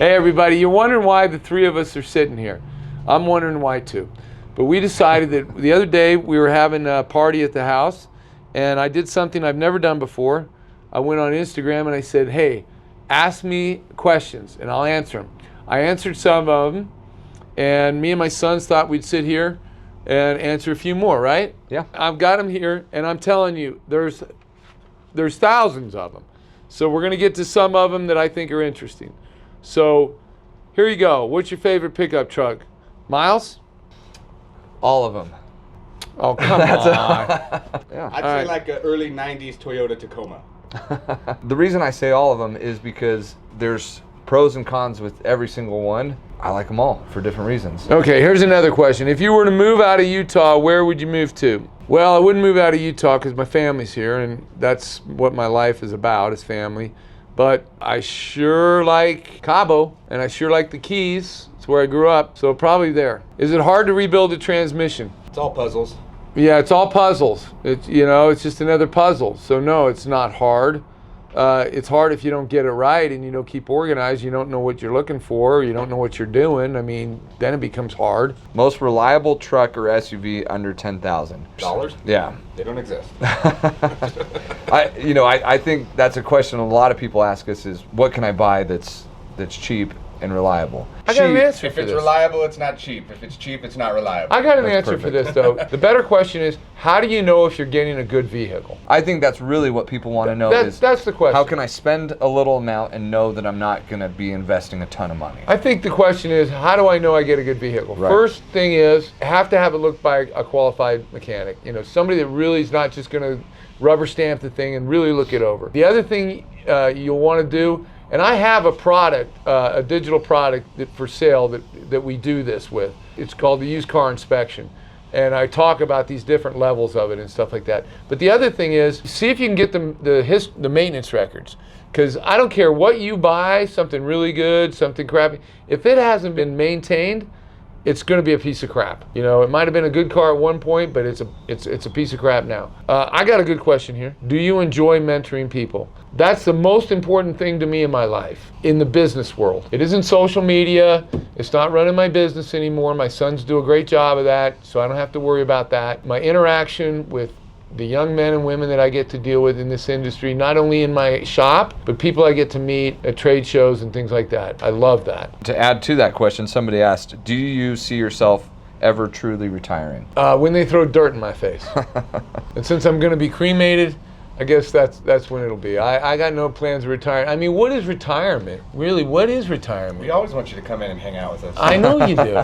Hey everybody, you're wondering why the three of us are sitting here. I'm wondering why too. But we decided that the other day we were having a party at the house and I did something I've never done before. I went on Instagram and I said, hey, ask me questions and I'll answer them. I answered some of them and me and my sons thought we'd sit here and answer a few more, right? Yeah. I've got them here and I'm telling you, there's thousands of them. So we're gonna get to some of them that I think are interesting. So here you go. What's your favorite pickup truck? Miles? All of them. Oh, come on. Yeah. I'd say like an early 90s Toyota Tacoma. The reason I say all of them is because there's pros and cons with every single one. I like them all for different reasons. Okay, here's another question. If you were to move out of Utah, where would you move to? Well, I wouldn't move out of Utah because my family's here and that's what my life is about, is family. But I sure like Cabo and I sure like the Keys. It's where I grew up, so probably there. Is it hard to rebuild a transmission? It's all puzzles. Yeah, it's all puzzles. It's just another puzzle. So no, it's not hard. It's hard if you don't get it right and you don't keep organized. You don't know what you're looking for. You don't know what you're doing. I mean, then it becomes hard. Most reliable truck or SUV under $10,000. Yeah. They don't exist. I think that's a question a lot of people ask us is, what can I buy that's cheap and reliable? I got an answer If for it's this. reliable, it's not cheap. If it's cheap, it's not reliable. I got an That's answer for perfect. this though. The better question is, how do you know if you're getting a good vehicle? I think that's really what people want to know That's the question. how can I spend a little amount and know that I'm not going to be investing a ton of money? I think the question is, how do I know I get a good vehicle? Right. First thing is, have to have it looked by a qualified mechanic. Somebody that really is not just going to rubber stamp the thing and really look it over. The other thing you'll want to do, and I have a product, a digital product for sale that we do this with. It's called the used car inspection. And I talk about these different levels of it and stuff like that. But the other thing is, see if you can get the maintenance records. Because I don't care what you buy, something really good, something crappy, if it hasn't been maintained, it's going to be a piece of crap. It might have been a good car at one point, but it's a piece of crap now. I got a good question here. Do you enjoy mentoring people? That's the most important thing to me in my life, in the business world. It isn't social media. It's not running my business anymore. My sons do a great job of that, so I don't have to worry about that. My interaction with the young men and women that I get to deal with in this industry, not only in my shop, but people I get to meet at trade shows and things like that. I love that. To add to that question, somebody asked, do you see yourself ever truly retiring? When they throw dirt in my face. And since I'm going to be cremated, I guess that's when it'll be. I got no plans to retire. I mean, what is retirement? Really, what is retirement? We always want you to come in and hang out with us. I know you do.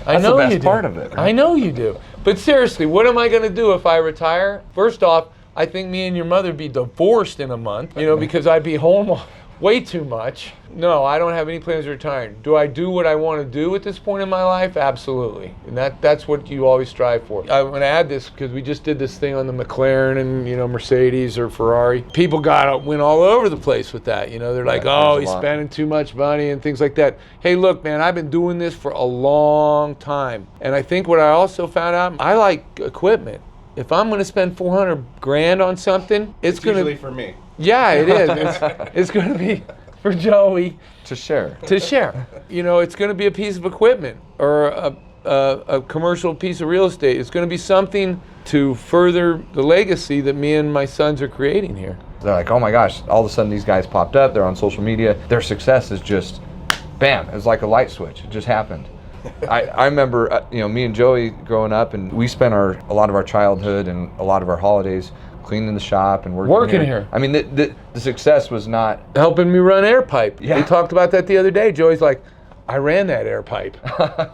I know the best you do. part of it. I know you do. But seriously, what am I going to do if I retire? First off, I think me and your mother would be divorced in a month, because I'd be home way too much. No, I don't have any plans of retiring. Do I do what I want to do at this point in my life? Absolutely. And that's what you always strive for. I want to add this because we just did this thing on the McLaren and, Mercedes or Ferrari. People went all over the place with that. They're like, oh, he's spending too much money and things like that. Hey, look, man, I've been doing this for a long time. And I think what I also found out, I like equipment. If I'm going to spend $400,000 on something, it's going to... usually for me. Yeah, it is. It's going to be for Joey To share. It's going to be a piece of equipment or a commercial piece of real estate. It's going to be something to further the legacy that me and my sons are creating here. They're like, oh my gosh, all of a sudden these guys popped up. They're on social media. Their success is just, bam, it's like a light switch. It just happened. I remember, me and Joey growing up, and we spent a lot of our childhood and a lot of our holidays cleaning the shop and working here. I mean, the success was not... Helping me run air pipe. Yeah. We talked about that the other day. Joey's like, I ran that air pipe.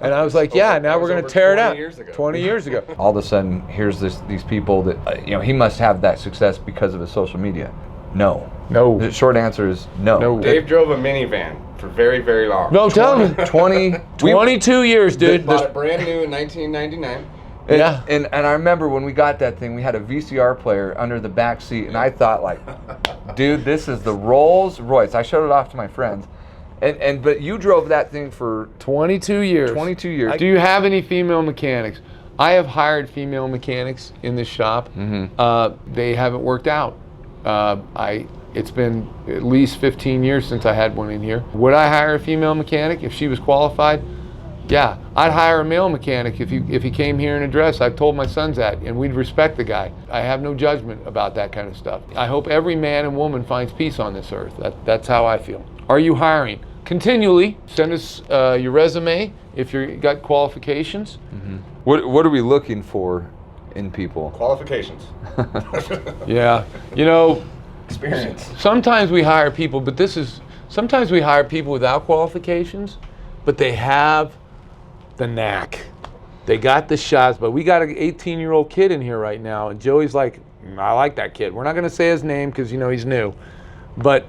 And I was like, yeah, now we're going to tear it out. 20 years ago. All of a sudden, here's these people that, he must have that success because of his social media. No. The short answer is no. Dave drove a minivan for very, very long. No, tell me. 22 years, dude. Bought it brand new in 1999. And I remember when we got that thing, we had a VCR player under the back seat, and I thought, like, dude, this is the Rolls Royce. I showed it off to my friends. But you drove that thing for 22 years. 22 years. Do you have any female mechanics? I have hired female mechanics in this shop. Mm-hmm. They haven't worked out. It's been at least 15 years since I had one in here. Would I hire a female mechanic if she was qualified? Yeah, I'd hire a male mechanic if he came here in a dress. I've told my sons that, and we'd respect the guy. I have no judgment about that kind of stuff. I hope every man and woman finds peace on this earth. That's how I feel. Are you hiring? Continually. Send us your resume if you got qualifications. Mm-hmm. What are we looking for in people? Qualifications. Yeah, you know, Experience. sometimes we hire people, but sometimes we hire people without qualifications, but they have the knack. They got the shots, but we got an 18-year-old kid in here right now, and Joey's like, I like that kid. We're not going to say his name because, you know, he's new, but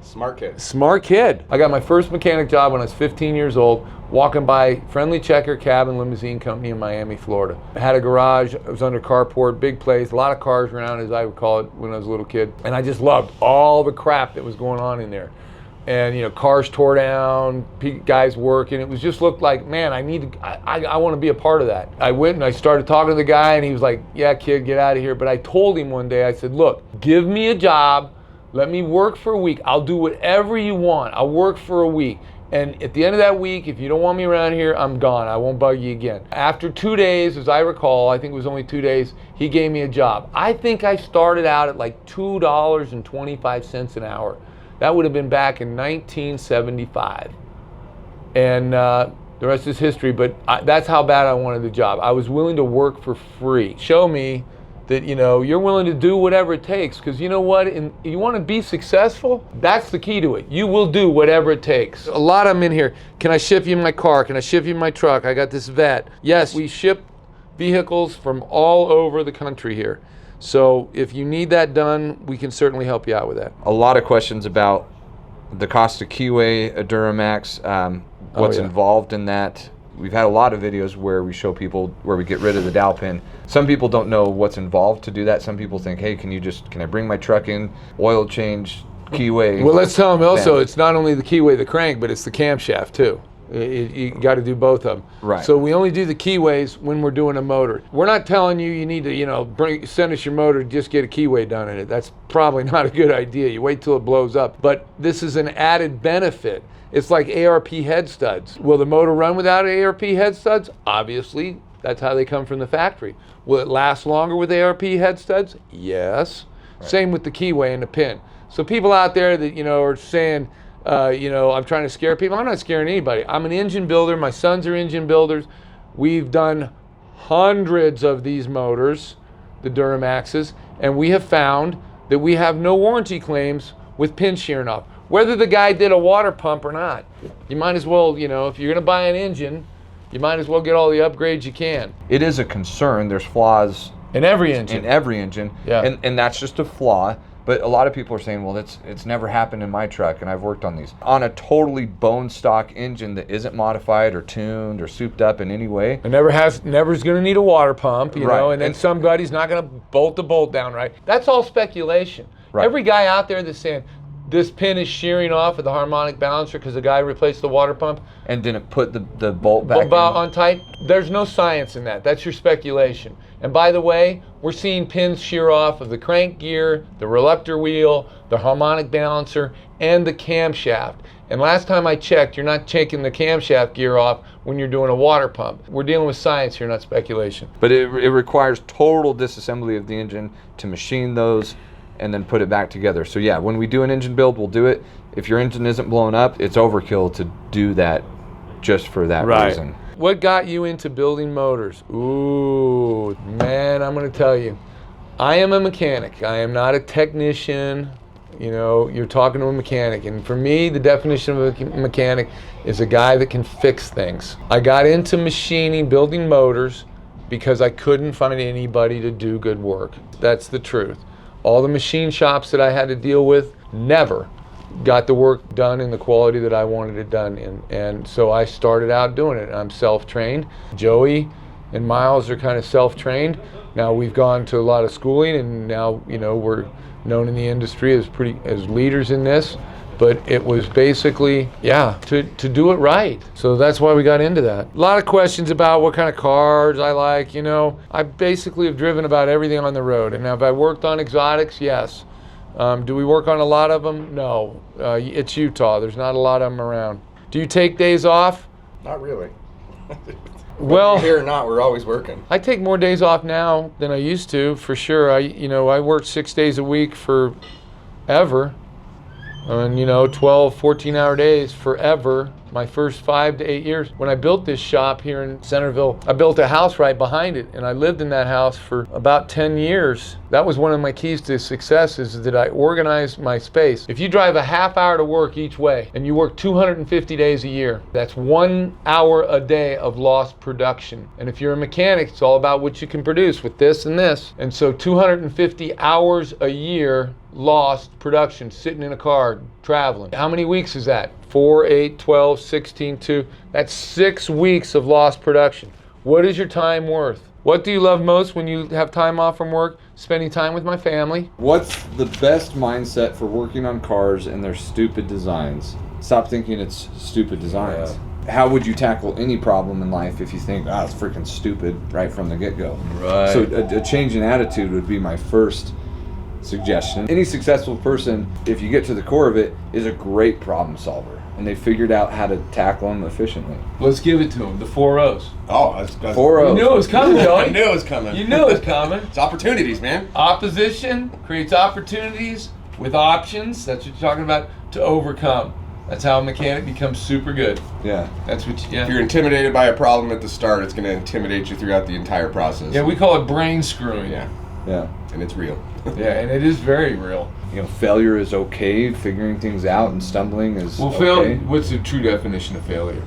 Smart kid. smart kid. I got my first mechanic job when I was 15 years old, walking by Friendly Checker Cab and Limousine Company in Miami, Florida. I had a garage, it was under carport, big place, a lot of cars around, as I would call it when I was a little kid. And I just loved all the crap that was going on in there. And, you know, cars tore down, guys working. It was just looked like, man, I want to be a part of that. I went and I started talking to the guy, and he was like, yeah, kid, get out of here. But I told him one day, I said, look, give me a job, let me work for a week. I'll do whatever you want. I'll work for a week. And at the end of that week, if you don't want me around here, I'm gone. I won't bug you again. After 2 days, as I recall, I think it was only 2 days, he gave me a job. I think I started out at like $2.25 an hour. That would have been back in 1975. And the rest is history, but that's how bad I wanted the job. I was willing to work for free. Show me that, you know, you're willing to do whatever it takes, because you know what, you want to be successful, that's the key to it. You will do whatever it takes. A lot of them in here, can I ship you my car? Can I ship you my truck? I got this vet. Yes, we ship vehicles from all over the country here. So if you need that done, we can certainly help you out with that. A lot of questions about the cost of keyway, a Duramax, what's involved in that. We've had a lot of videos where we show people where we get rid of the dowel pin. Some people don't know what's involved to do that. Some people think, hey, can I bring my truck in, oil change, keyway? Well, let's tell them also, it's not only the keyway, the crank, but it's the camshaft too. You got to do both of them. Right. So we only do the keyways when we're doing a motor. We're not telling you need to, you know, send us your motor, just get a keyway done in it. That's probably not a good idea. You wait till it blows up. But this is an added benefit. It's like ARP head studs. Will the motor run without ARP head studs? Obviously, that's how they come from the factory. Will it last longer with ARP head studs? Yes. Right. Same with the keyway and the pin. So people out there that, you know, are saying, you know, I'm trying to scare people. I'm not scaring anybody. I'm an engine builder. My sons are engine builders. We've done hundreds of these motors, the Duramaxes, and we have found that we have no warranty claims with pin shearing off. Whether the guy did a water pump or not, you might as well, you know, if you're going to buy an engine, you might as well get all the upgrades you can. It is a concern. There's flaws in every engine. Yeah. And that's just a flaw. But a lot of people are saying, well, it's never happened in my truck, and I've worked on these. On a totally bone stock engine that isn't modified or tuned or souped up in any way. It never's going to need a water pump, you know, and then somebody's not going to bolt the bolt down right. That's all speculation. Right. Every guy out there that's saying, this pin is shearing off of the harmonic balancer because the guy replaced the water pump and didn't put the bolt back on tight. There's no science in that. That's your speculation. And by the way, we're seeing pins shear off of the crank gear, the reluctor wheel, the harmonic balancer, and the camshaft. And last time I checked, you're not taking the camshaft gear off when you're doing a water pump. We're dealing with science here, not speculation. But it requires total disassembly of the engine to machine those and then put it back together. So yeah, when we do an engine build, we'll do it. If your engine isn't blown up, it's overkill to do that just for that reason. What got you into building motors? Ooh, man, I'm gonna tell you. I am a mechanic. I am not a technician. You know, you're talking to a mechanic. And for me, the definition of a mechanic is a guy that can fix things. I got into machining, building motors, because I couldn't find anybody to do good work. That's the truth. All the machine shops that I had to deal with never got the work done in the quality that I wanted it done in. And so I started out doing it. I'm self-trained. Joey and Miles are kind of self-trained. Now we've gone to a lot of schooling, and now, you know, we're known in the industry as leaders in this. But it was basically, to do it right. So that's why we got into that. A lot of questions about what kind of cars I like. You know, I basically have driven about everything on the road. And have I worked on exotics? Yes. Do we work on a lot of them? No. It's Utah. There's not a lot of them around. Do you take days off? Not really. Well, Whether here or not, we're always working. I take more days off now than I used to, for sure. I worked 6 days a week forever. And 12, 14-hour days forever. My first 5 to 8 years. When I built this shop here in Centerville, I built a house right behind it, and I lived in that house for about 10 years. That was one of my keys to success, is that I organized my space. If you drive a half hour to work each way, and you work 250 days a year, that's 1 hour a day of lost production. And if you're a mechanic, it's all about what you can produce with this and this. And so 250 hours a year lost production, sitting in a car, traveling. How many weeks is that? 4, 8, 12, 16, 2. That's 6 weeks of lost production. What is your time worth? What do you love most when you have time off from work? Spending time with my family. What's the best mindset for working on cars and their stupid designs? Stop thinking it's stupid designs. Yeah. How would you tackle any problem in life if you think, it's freaking stupid right from the get-go? Right. So a change in attitude would be my first suggestion. Any successful person, if you get to the core of it, is a great problem solver, and they figured out how to tackle them efficiently. Let's give it to them. The 4 O's. Oh, that's 4 O's. You knew it was coming, Joey. I knew it was coming. You knew it was coming. It's opportunities, man. Opposition creates opportunities with options. That's what you're talking about. To overcome. That's how a mechanic becomes super good. Yeah. That's what. If you're intimidated by a problem at the start, it's going to intimidate you throughout the entire process. Yeah, we call it brain screwing. Yeah. Yeah. And it's real. Yeah, and it is very real. Failure is okay. Figuring things out and stumbling is okay. What's the true definition of failure?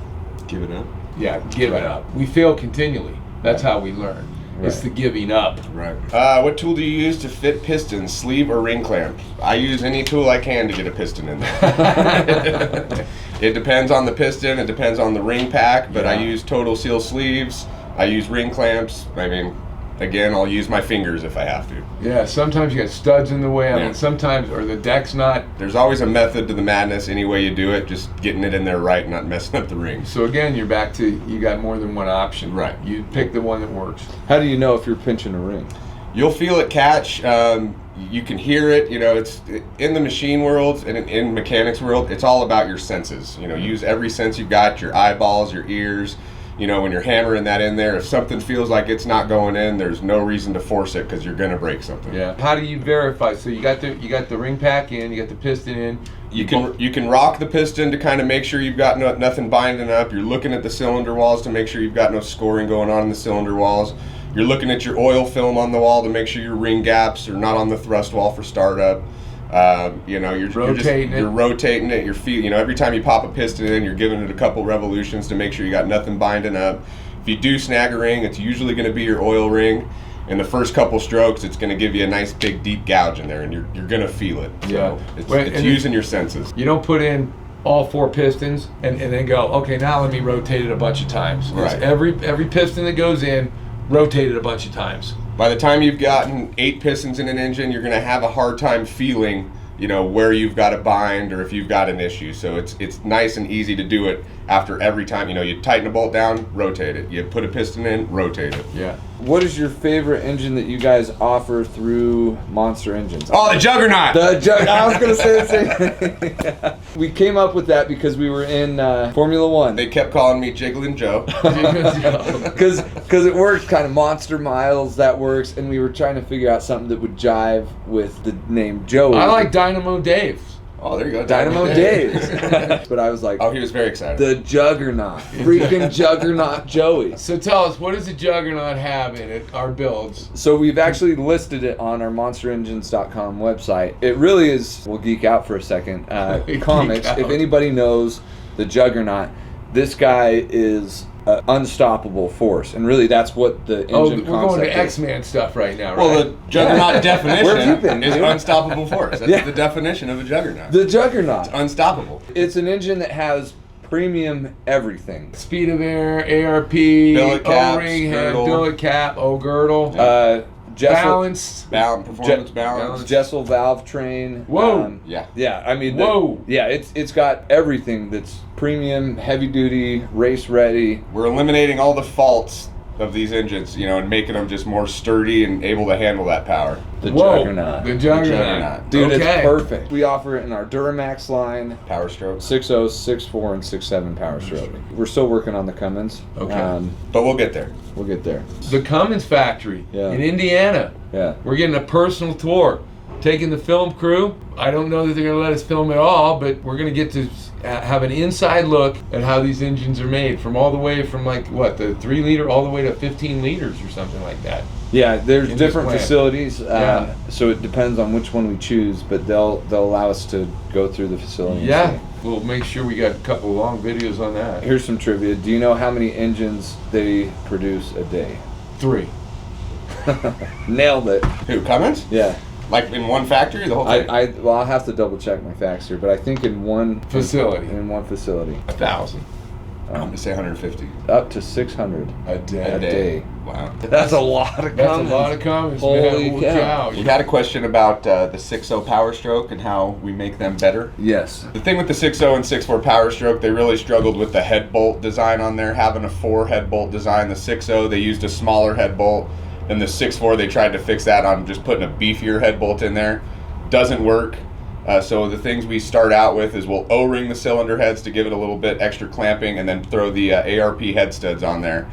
Give it up. Yeah, give it up. We fail continually. That's how we learn. Right. It's the giving up. Right. What tool do you use to fit pistons, sleeve or ring clamp? I use any tool I can to get a piston in there. It depends on the piston. It depends on the ring pack. But I use total seal sleeves. I use ring clamps. Again, I'll use my fingers if I have to. Yeah, sometimes you got studs in the way. Sometimes, or the deck's not. There's always a method to the madness any way you do it, just getting it in there right, not messing up the rings. So again, you're back to, you got more than one option. Right. You pick the one that works. How do you know if you're pinching a ring? You'll feel it catch. You can hear it. It's in the machine world and in mechanics world, it's all about your senses. Use every sense you've got, your eyeballs, your ears. When you're hammering that in there, if something feels like it's not going in, there's no reason to force it because you're gonna break something. Yeah. How do you verify? So you got the ring pack in, you got the piston in. You can rock the piston to kind of make sure you've got nothing binding up. You're looking at the cylinder walls to make sure you've got no scoring going on in the cylinder walls. You're looking at your oil film on the wall to make sure your ring gaps are not on the thrust wall for startup. You're rotating it. Your feet. Every time you pop a piston in, you're giving it a couple revolutions to make sure you got nothing binding up. If you do snag a ring, it's usually going to be your oil ring. In the first couple strokes, it's going to give you a nice big deep gouge in there, and you're going to feel it. So it's using your senses. You don't put in all 4 pistons and then go, okay, now let me rotate it a bunch of times. Right. Every piston that goes in, rotate it a bunch of times. By the time you've gotten 8 pistons in an engine, you're going to have a hard time feeling, where you've got to bind or if you've got an issue. So it's nice and easy to do it after every time. You tighten a bolt down, rotate it. You put a piston in, rotate it. Yeah. What is your favorite engine that you guys offer through Monster Engines? Oh, the Juggernaut! I was going to say the same thing. Yeah. We came up with that because we were in Formula One. They kept calling me Jigglin' Joe. Because it works, kind of Monster Miles, that works, and we were trying to figure out something that would jive with the name Joey. I like Dynamo Dave. Oh, there you go. Dynamo Dave's. But I was like, oh, he was very excited. The Juggernaut. Freaking Juggernaut Joey. So tell us, what does the Juggernaut have in it, our builds? So we've actually listed it on our monsterengines.com website. It really is, we'll geek out for a second, comics. If anybody knows the Juggernaut, this guy is an unstoppable force, and really that's what the engine concept is. We're going to X-Man stuff right now, right? Well, the Juggernaut definition is dude? unstoppable force. That's the definition of a Juggernaut. The Juggernaut. It's unstoppable. It's an engine that has premium everything. Speed of air, ARP, O-ring, girdle. billet cap, girdle. Balanced. Performance balance. Jessel valve train. Whoa. Yeah, I mean, whoa. It's got everything that's premium, heavy duty, race ready. We're eliminating all the faults of these engines, you know, and making them just more sturdy and able to handle that power. The Whoa, Juggernaut. The Juggernaut. Dude, Okay. it's perfect. We offer it in our Duramax line. Power stroke. 6.0, 6.4, and 6.7 power stroke. We're still working on the Cummins. Okay. But we'll get there. We'll get there. The Cummins factory Yeah. in Indiana. Yeah. We're getting a personal tour. Taking the film crew. I don't know that they're going to let us film it all, but we're going to get to have an inside look at how these engines are made, from all the way from like what, the 3 liter all the way to 15 liters or something like that. Yeah, there's In different this plant. facilities, Yeah. so it depends on which one we choose, but they'll allow us to go through the facility. and Yeah, see. we'll make sure we got a couple of long videos on that. Here's some trivia. Do you know how many engines they produce a day? 3. Nailed it. Who, Cummins? Yeah. Like in one factory, the whole thing? Well, I'll have to double check my facts here, but I think in one Facility. In one facility. 1,000 I'm going to say 150 Up to 600 a day. a day. Wow. That's a lot of That's Cummins. a lot of comments, Holy man. cow. We had a question about the 6.0 Power Stroke and how we make them better. Yes. The thing with the 6.0 and 6.4 Power Stroke, they really struggled with the head bolt design on there, having a 4 head bolt design. The 6.0, they used a smaller head bolt. Then the 6.4, they tried to fix that on just putting a beefier head bolt in there. Doesn't work. So the things we start out with is we'll O-ring the cylinder heads to give it a little bit extra clamping, and then throw the ARP head studs on there,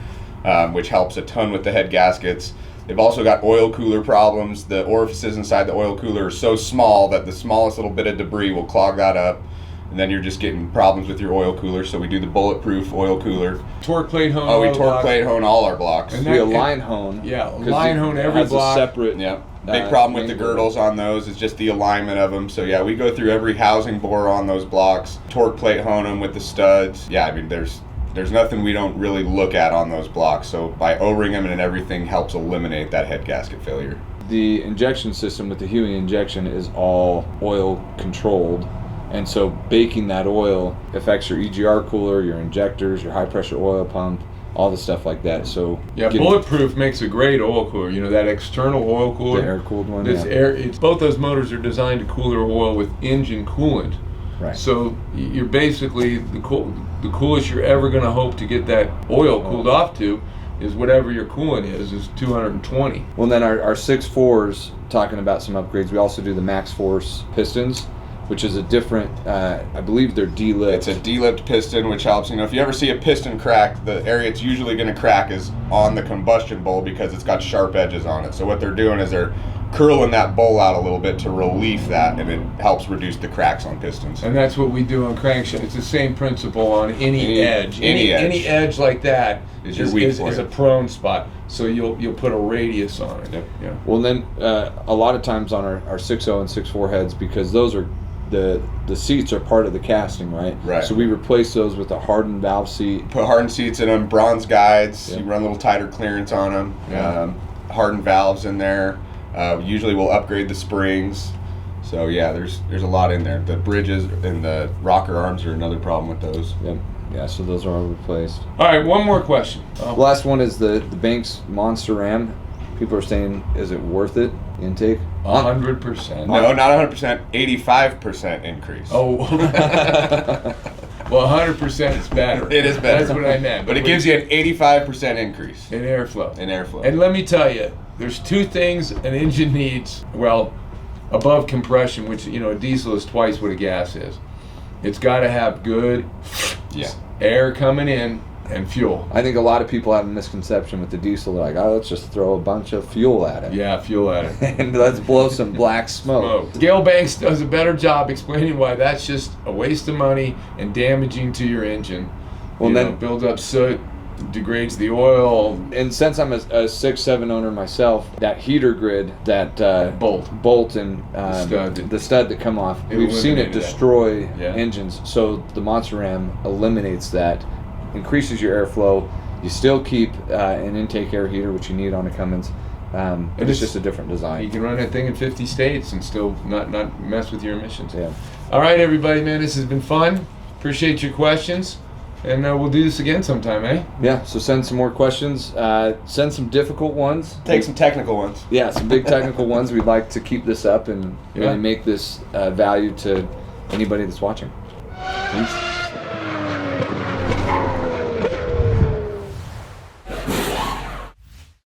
which helps a ton with the head gaskets. They've also got oil cooler problems. The orifices inside the oil cooler are so small that the smallest little bit of debris will clog that up, and then you're just getting problems with your oil cooler. So we do the bulletproof oil cooler. Torque plate hone. Oh, we all the torque blocks. plate hone all our blocks. And We align hone. Yeah, 'cause line hone it every has block. a separate. Yeah. Big problem with the main girdles on those is just the alignment of them. So yeah, we go through every housing bore on those blocks, torque plate hone them with the studs. Yeah, I mean there's nothing we don't really look at on those blocks. So by O-ring them and everything helps eliminate that head gasket failure. The injection system with the Huey injection is all oil controlled, and so baking that oil affects your EGR cooler, your injectors, your high pressure oil pump, all the stuff like that. So Yeah, getting bulletproof makes a great oil cooler. You know, that external oil cooler. the air cooled one. This Yeah. it's both those motors are designed to cool their oil with engine coolant. Right. So you're basically the coolest you're ever going to hope to get that oil cooled off to is whatever your coolant is 220. Well, then our 6.4s, talking about some upgrades, we also do the Max Force pistons, which is a different, I believe they're D-lipped. It's a D-lipped piston, which helps. You know, if you ever see a piston crack, the area it's usually going to crack is on the combustion bowl because it's got sharp edges on it. So what they're doing is they're curling that bowl out a little bit to relieve that, and it helps reduce the cracks on pistons. And that's what we do on crankshaft. It's the same principle on any edge. Any edge. Any edge like that Is your weak is point. a prone spot. So you'll put a radius on it. Yep. Yeah. Well, then a lot of times on our 6.0 and 6.4 heads, because those are the seats are part of the casting, right? Right. So we replace those with a hardened valve seat. Put hardened seats in them, bronze guides. Yeah. You run a little tighter clearance on them. Yeah. Hardened valves in there. Usually we'll upgrade the springs. So yeah, there's a lot in there. The bridges and the rocker arms are another problem with those. Yep. Yeah, so those are all replaced. All right, one more question. The last one is the Banks Monster Ram. People are saying, is it worth it? Intake? 100%. No, not 100%. 85% increase. Oh. Well, 100% is better. It is better. That's what I meant. But it gives you an 85% increase in airflow. in airflow. And let me tell you, there's 2 things an engine needs. Well, above compression, which a diesel is twice what a gas is. It's got to have good air coming in and fuel. I think a lot of people have a misconception with the diesel. They're like, oh, let's just throw a bunch of fuel at it. Yeah, fuel at it. And let's blow some black smoke. Gail Banks does a better job explaining why that's just a waste of money and damaging to your engine. Well, then builds up soot, degrades the oil. And since I'm a 6.7 owner myself, that heater grid, that bolt and the stud that come off, we've seen it destroy engines. So the Monster Ram eliminates that, increases your airflow. You still keep an intake air heater, which you need on a Cummins. But it's just a different design. You can run that thing in 50 states and still not mess with your emissions. Yeah. All right, everybody, man, this has been fun. Appreciate your questions. And we'll do this again sometime, eh? Yeah, so send some more questions. Send some difficult ones. Take some technical ones. Yeah, some big technical ones. We'd like to keep this up and really make this value to anybody that's watching. Peace.